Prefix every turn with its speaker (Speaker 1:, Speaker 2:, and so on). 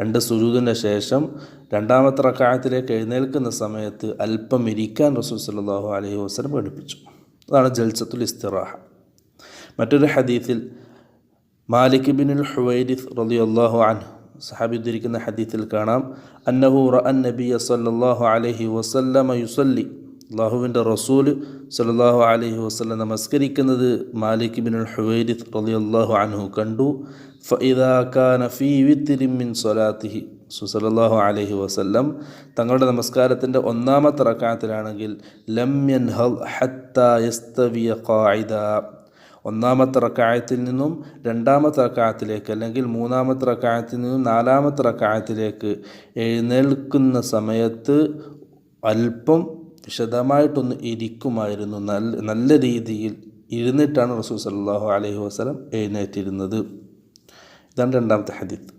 Speaker 1: 2 സുജൂദിന് ശേഷം രണ്ടാമത്തെ റക്അത്തിലേക്ക് എഴുന്നേൽക്കുന്ന സമയത്ത് അല്പം ഇരിക്കാൻ റസൂൽ സല്ലല്ലാഹു അലൈഹി വസല്ലം പഠിപ്പിച്ചു. അതാണ് ജൽസത്തുൽ ഇസ്തിറാഹ. മറ്റൊരു ഹദീസിൽ മാലിക് ബിനുൽ ഹുവൈരിസ് റളിയല്ലാഹു അൻഹു സഹാബി ഉദ്ധരിക്കുന്ന ഹദീസിൽ കാണാം, അന്നഹു റഅൻ നബിയ സല്ലല്ലാഹു അലൈഹി വസല്ലമ യുസല്ലി, അല്ലാഹുവിൻ്റെ റസൂൽ സല്ലല്ലാഹു അലൈഹി വസല്ലം നമസ്കരിക്കുന്നത് മാലിക് ബിനുൽ ഹുവൈരിസ് റളിയല്ലാഹു അൻഹു കണ്ടു. ഫഇദാ കാന ഫീ വിത്രിൻ മിൻ സ്വലാത്തിഹി, സല്ലല്ലാഹു അലൈഹി വസല്ലം തങ്ങളുടെ നമസ്കാരത്തിൻ്റെ 1-ാമത്തെ റക്അത്തിലാണെങ്കിൽ ലം യൻഹദ് ഹത്താ യസ്തവിയ ഖാഇദ, 1-ാമത്തെ റക്അത്തിൽ നിന്നും 2-ാമത്തെ റക്അത്തിലേക്ക് അല്ലെങ്കിൽ 3-ാമത്തെ റക്അത്തിൽ നിന്നും 4-ാമത്തെ റക്അത്തിലേക്ക് എഴുന്നേൽക്കുന്ന സമയത്ത് അല്പം വിശദമായിട്ടൊന്ന് ഇരിക്കുമായിരുന്നു. നല്ല രീതിയിൽ ഇരുന്നിട്ടാണ് റസൂൽ സല്ലല്ലാഹു അലൈഹി വസല്ലം എഴുന്നേറ്റിരുന്നത്. ഇതാണ് 2-ാമത്തെ ഹദീസ്.